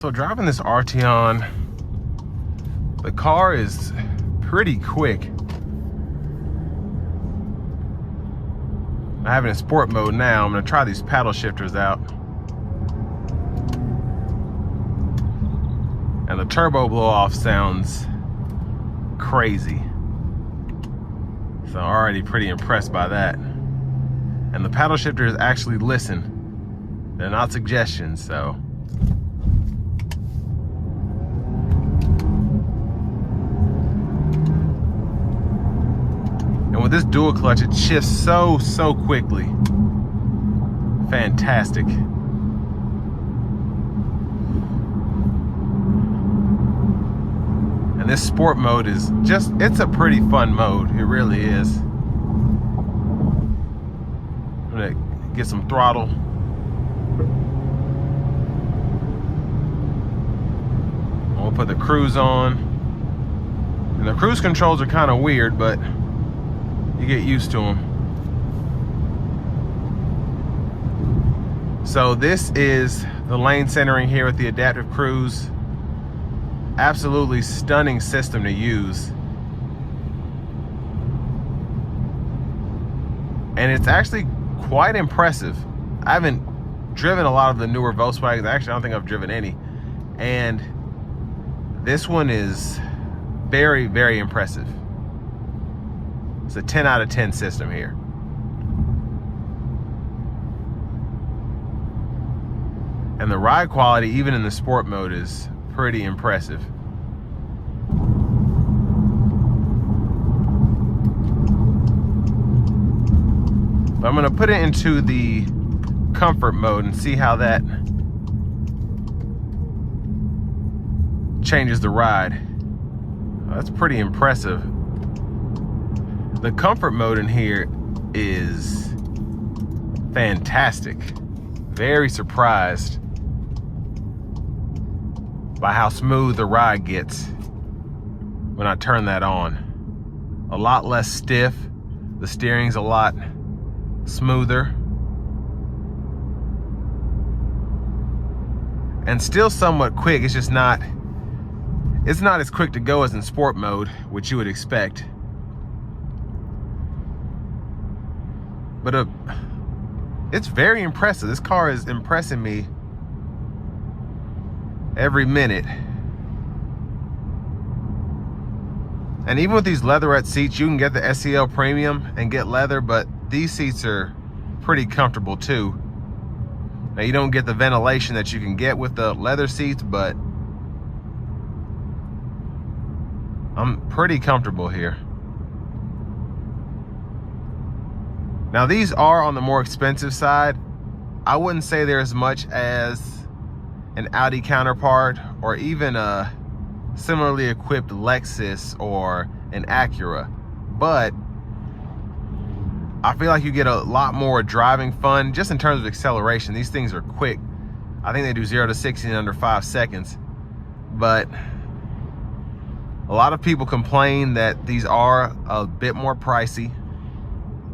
So driving this Arteon, the car is pretty quick. I have it in sport mode now. I'm gonna try these paddle shifters out. And the turbo blow off sounds crazy. So I'm already pretty impressed by that. And the paddle shifters actually listen. They're not suggestions, so. And with this dual clutch, it shifts so quickly. Fantastic. And this sport mode is just, it's a pretty fun mode. It really is. I'm gonna get some throttle. I'll put the cruise on. And the cruise controls are kind of weird, but you get used to them. So this is the lane centering here with the adaptive cruise. Absolutely stunning system to use. And it's actually quite impressive. I haven't driven a lot of the newer Volkswagens. Actually, I don't think I've driven any. And this one is very impressive. It's a 10 out of 10 system here. And the ride quality, even in the sport mode, is pretty impressive. But I'm gonna put it into the comfort mode and see how that changes the ride. That's pretty impressive. The comfort mode in here is fantastic. Very surprised by how smooth the ride gets when I turn that on. A lot less stiff. The steering's a lot smoother. And still somewhat quick. It's just not, it's not as quick to go as in sport mode, which you would expect. But it's very impressive. This car is impressing me every minute. And even with these leatherette seats, you can get the SEL premium and get leather, but these seats are pretty comfortable too. Now you don't get the ventilation that you can get with the leather seats, but I'm pretty comfortable here. Now these are on the more expensive side. I wouldn't say they're as much as an Audi counterpart or even a similarly equipped Lexus or an Acura, but I feel like you get a lot more driving fun just in terms of acceleration. These things are quick. I think they do 0 to 60 in under 5 seconds, but a lot of people complain that these are a bit more pricey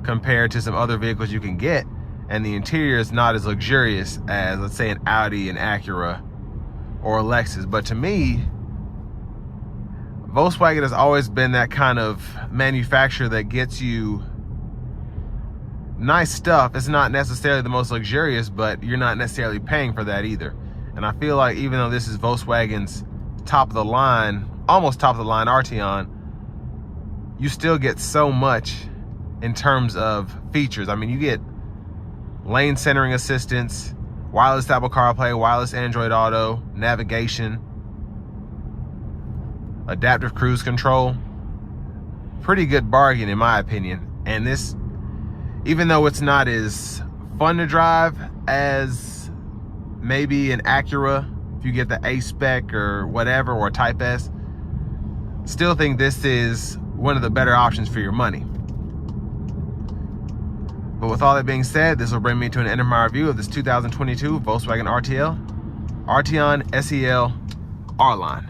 compared to some other vehicles you can get, and the interior is not as luxurious as, let's say, an Audi, an Acura, or a Lexus. But to me, Volkswagen has always been that kind of manufacturer that gets you nice stuff. It's not necessarily the most luxurious, but you're not necessarily paying for that either. And I feel like even though this is Volkswagen's top of the line, almost top of the line Arteon, you still get so much in terms of features. I mean, you get lane centering assistance, wireless Apple CarPlay, wireless Android Auto, navigation, adaptive cruise control. Pretty good bargain in my opinion. And this, even though it's not as fun to drive as maybe an Acura, if you get the A-Spec or whatever, or Type S, still think this is one of the better options for your money. But with all that being said, this will bring me to an end of my review of this 2022 Volkswagen Arteon SEL R-Line.